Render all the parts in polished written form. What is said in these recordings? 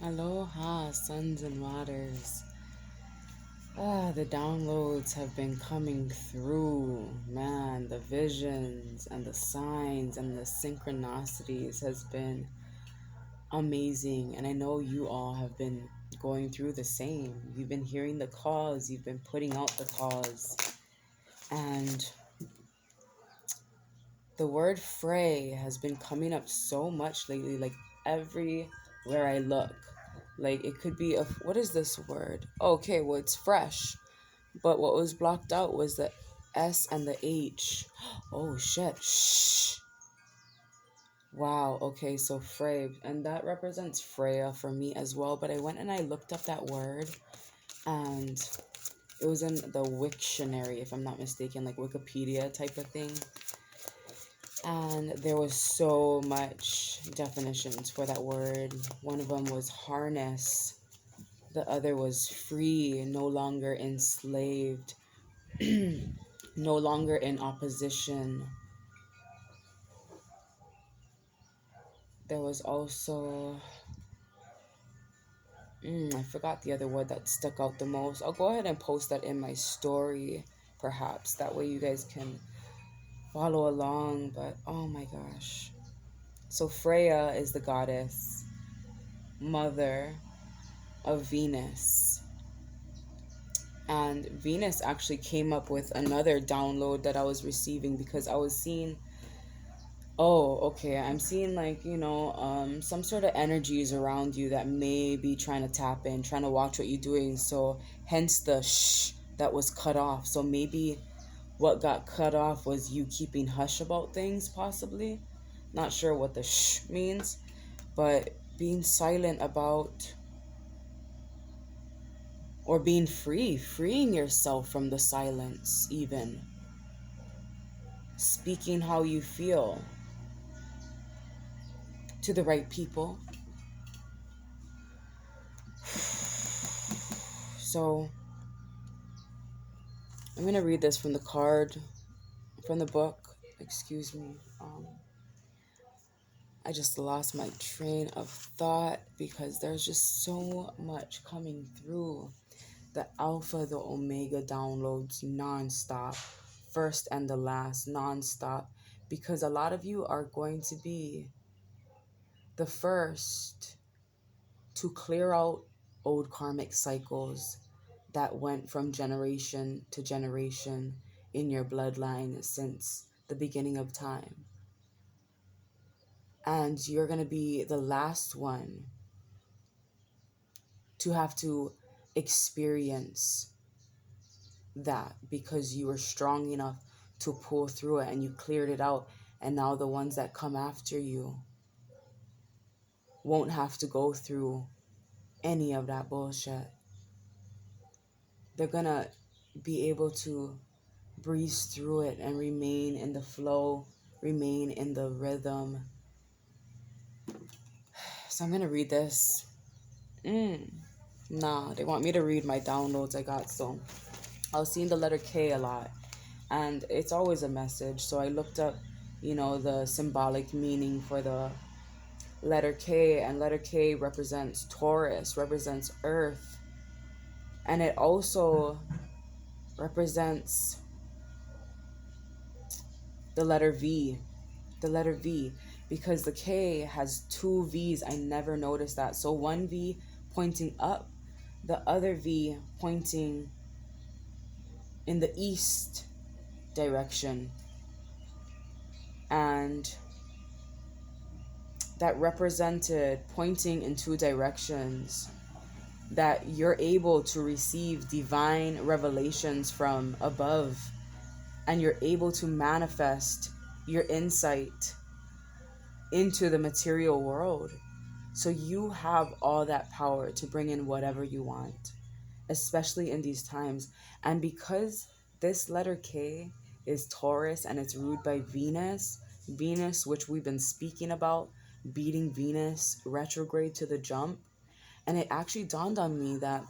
Aloha, suns and waters. The downloads have been coming through. Man, the visions and the signs and the synchronicities has been amazing. And I know you all have been going through the same. You've been hearing the calls, you've been putting out the calls. And the word fray has been coming up so much lately, like everywhere I look. Like it could be what is this word? Okay, well it's fresh. But what was blocked out was the S and the H. Oh shit. Shh. Wow. Okay, so Frey. And that represents Freya for me as well. But I went and I looked up that word and it was in the Wiktionary, if I'm not mistaken, like Wikipedia type of thing. And there was so much definitions for that word. One of them was harness. The other was free, no longer enslaved. No longer in opposition. There was also, I forgot the other word that stuck out the most. I'll go ahead and post that in my story, perhaps. That way you guys can follow along. But oh my gosh. So Freya is the goddess, mother of Venus. And Venus actually came up with another download that I was receiving because I was seeing, oh, okay, I'm seeing like, some sort of energies around you that may be trying to tap in, trying to watch what you're doing. So hence the shh that was cut off. So maybe what got cut off was you keeping hush about things, possibly. Not sure what the shh means, but being silent about, or being free, freeing yourself from the silence, even speaking how you feel to the right people. So I'm going to read this from the card, from the book. Excuse me. I just lost my train of thought because there's just so much coming through. The alpha, the omega downloads nonstop. First and the last, nonstop. Because a lot of you are going to be the first to clear out old karmic cycles that went from generation to generation in your bloodline since the beginning of time. And you're going to be the last one to have to experience that because you were strong enough to pull through it and you cleared it out. And now the ones that come after you won't have to go through any of that bullshit. They're going to be able to breeze through it and remain in the flow, remain in the rhythm. So I'm going to read this. Nah, they want me to read my downloads I got. So I was seeing the letter K a lot. And it's always a message. So I looked up, the symbolic meaning for the letter K. And letter K represents Taurus, represents Earth. And it also represents the letter V. The letter V. Because the K has two V's. I never noticed that. So one V pointing up, the other V pointing in the east direction. And that represented pointing in two directions, that you're able to receive divine revelations from above, and you're able to manifest your insight into the material world. So you have all that power to bring in whatever you want, especially in these times. And because this letter K is Taurus and it's ruled by Venus, which we've been speaking about, beating Venus retrograde to the jump. And it actually dawned on me that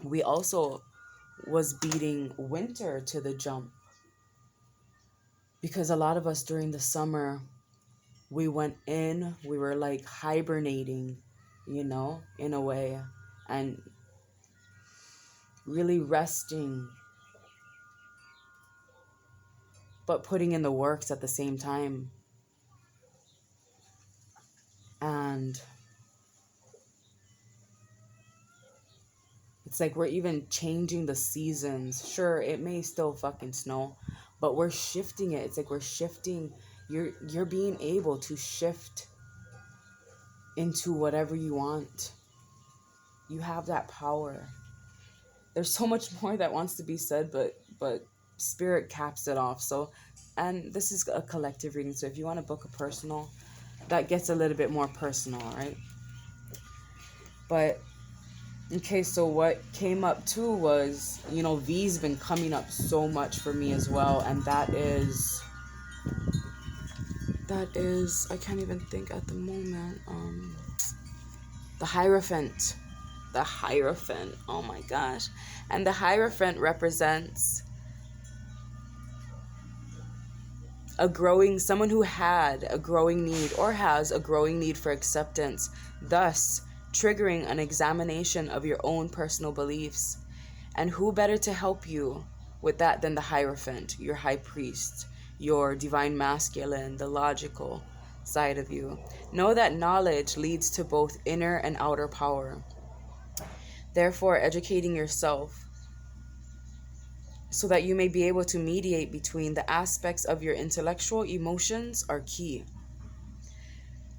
we also was beating winter to the jump, because a lot of us during the summer, we went in, we were like hibernating, in a way, and really resting, but putting in the works at the same time. And it's like we're even changing the seasons. Sure, it may still fucking snow, but we're shifting it. It's like we're shifting. You're being able to shift into whatever you want. You have that power. There's so much more that wants to be said, but spirit caps it off. So, and this is a collective reading. So if you want to book a personal, that gets a little bit more personal, right? But okay, so what came up too was, V's been coming up so much for me as well, and that is I can't even think at the moment. The Hierophant. The Hierophant. Oh my gosh. And the Hierophant represents someone who had a growing need or has a growing need for acceptance, thus triggering an examination of your own personal beliefs. And who better to help you with that than the Hierophant, your high priest, your divine masculine, the logical side of you. Know that knowledge leads to both inner and outer power. Therefore, educating yourself so that you may be able to mediate between the aspects of your intellectual emotions are key.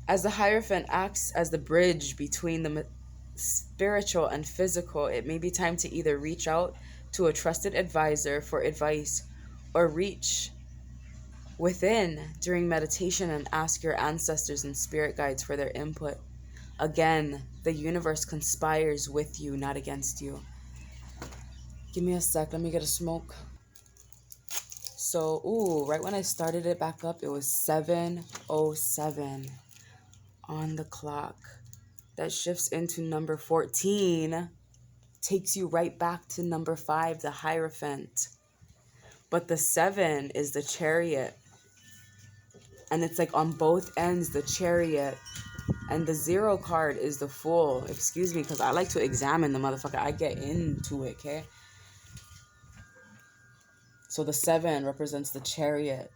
As the Hierophant acts as the bridge between the spiritual and physical, it may be time to either reach out to a trusted advisor for advice or reach within during meditation and ask your ancestors and spirit guides for their input. Again, the universe conspires with you, not against you. Give me a sec, let me get a smoke. So, right when I started it back up, it was 7:07 on the clock. That shifts into number 14, takes you right back to number 5, the Hierophant. But the 7 is the Chariot. And it's like on both ends, the Chariot. And the 0 card is the Fool. Excuse me, because I like to examine the motherfucker. I get into it, okay? So the 7 represents the Chariot.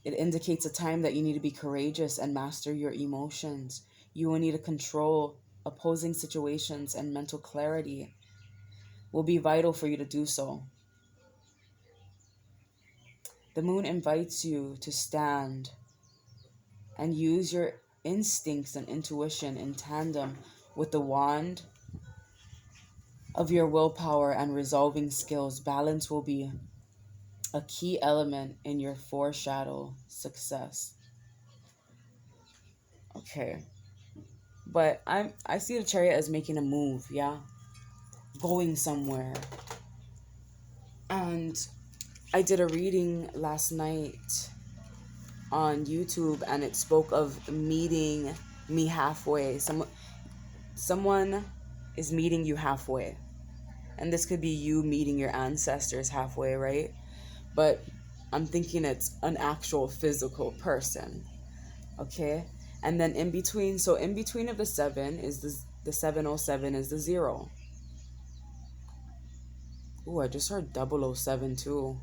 It indicates a time that you need to be courageous and master your emotions. You will need to control opposing situations, and mental clarity will be vital for you to do so. The moon invites you to stand and use your instincts and intuition in tandem with the wand of your willpower and resolving skills. Balance will be a key element in your foreshadow success. Okay. But I see the Chariot as making a move, yeah? Going somewhere. And I did a reading last night on YouTube, and it spoke of meeting me halfway. Someone is meeting you halfway. And this could be you meeting your ancestors halfway, right? But I'm thinking it's an actual physical person. Okay? And then in between of the 7 is the 707 is the 0. Ooh, I just heard 007 too.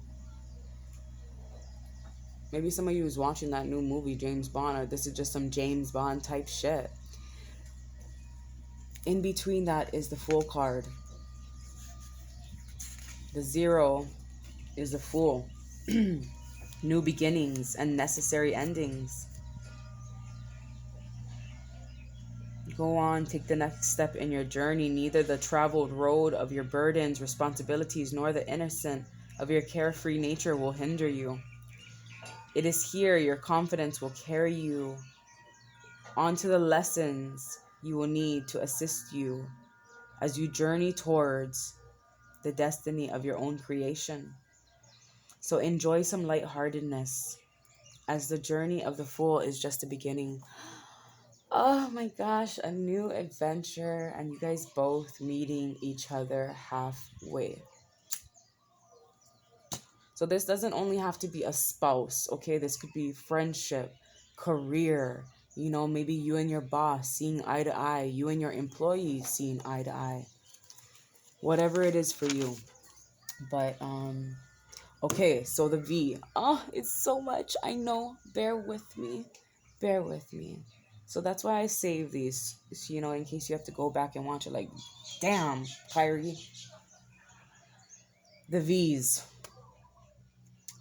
Maybe some of you was watching that new movie, James Bond, or this is just some James Bond type shit. In between that is the Fool card. The 0 is the Fool. New beginnings and necessary endings. Go on, take the next step in your journey. Neither the traveled road of your burdens, responsibilities, nor the innocent of your carefree nature will hinder you. It is here your confidence will carry you onto the lessons you will need to assist you as you journey towards the destiny of your own creation. So enjoy some lightheartedness, as the journey of the Fool is just the beginning. Oh my gosh, a new adventure, and you guys both meeting each other halfway. So this doesn't only have to be a spouse, okay? This could be friendship, career, maybe you and your boss seeing eye to eye, you and your employees seeing eye to eye, whatever it is for you. But okay, so the V. Oh, it's so much. I know. Bear with me. Bear with me. So that's why I save these, in case you have to go back and watch it. Like, damn, Kyrie. The V's.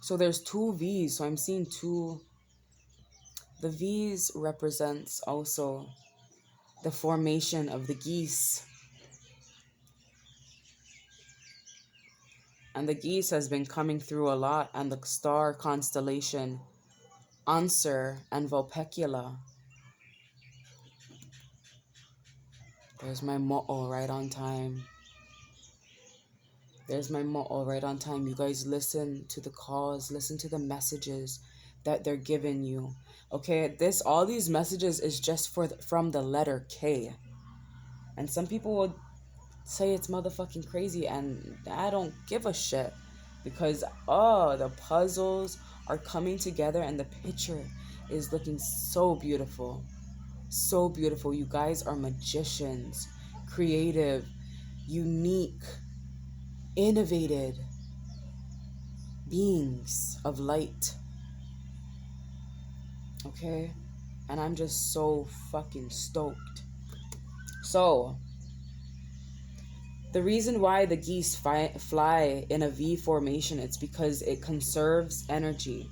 So there's two V's. So I'm seeing two. The V's represents also the formation of the geese. And the geese has been coming through a lot. And the star constellation, Answer and Vulpecula. There's my motto right on time. There's my motto right on time. You guys listen to the calls, listen to the messages that they're giving you. Okay, all these messages is just from the letter K. And some people would say it's motherfucking crazy, and I don't give a shit, because the puzzles are coming together and the picture is looking so beautiful. So beautiful. You guys are magicians, creative, unique, innovated beings of light. Okay? And I'm just so fucking stoked. So, the reason why the geese fly in a V formation, it's because it conserves energy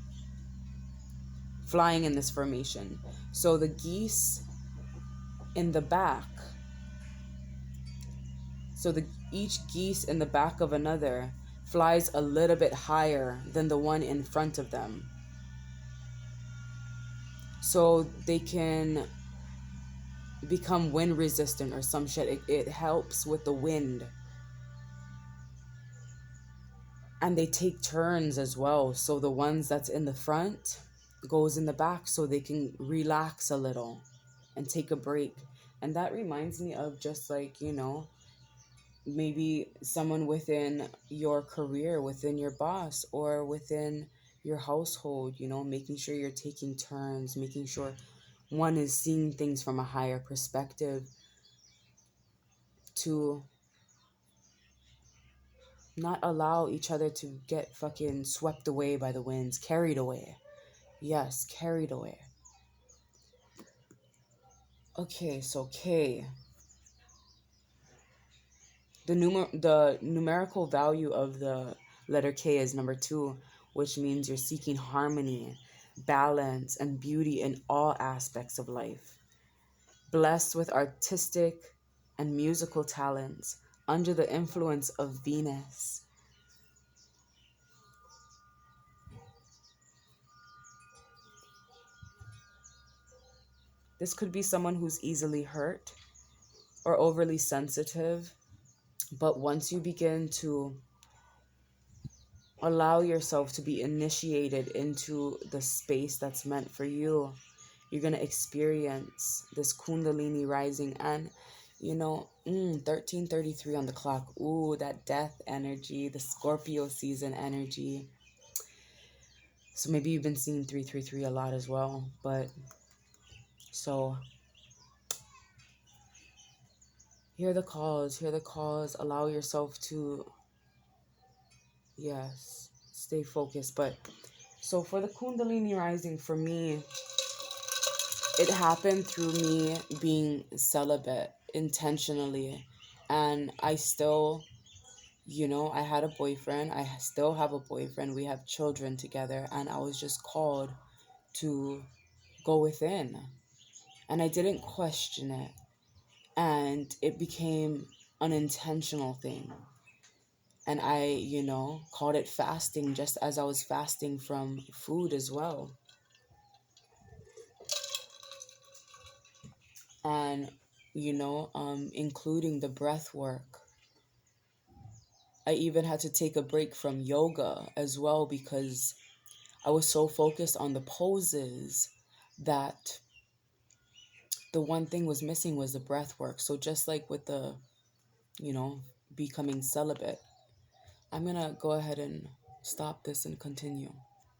flying in this formation. So the geese in the back, each geese in the back of another flies a little bit higher than the one in front of them. So they can become wind resistant or some shit. It helps with the wind. And they take turns as well. So the ones that's in the front goes in the back so they can relax a little and take a break. And that reminds me of just like, maybe someone within your career, within your boss, or within your household, making sure you're taking turns, making sure one is seeing things from a higher perspective, to not allow each other to get fucking swept away by the winds, carried away. Yes, carried away. Okay, so K. The numerical value of the letter K is number 2, which means you're seeking harmony, balance, and beauty in all aspects of life. Blessed with artistic and musical talents under the influence of Venus. This could be someone who's easily hurt or overly sensitive, but once you begin to allow yourself to be initiated into the space that's meant for you, you're going to experience this Kundalini Rising. And 13:33 on the clock. Ooh, that death energy, the Scorpio season energy. So maybe you've been seeing 333 a lot as well. But so hear the calls, allow yourself to, yes, stay focused. But so for the Kundalini Rising, for me, it happened through me being celibate intentionally. And I still, I had a boyfriend. I still have a boyfriend. We have children together. And I was just called to go within. And I didn't question it. And it became an intentional thing. And I, called it fasting, just as I was fasting from food as well. And, including the breath work. I even had to take a break from yoga as well, because I was so focused on the poses that the one thing was missing was the breath work. So just like with the, becoming celibate, I'm going to go ahead and stop this and continue.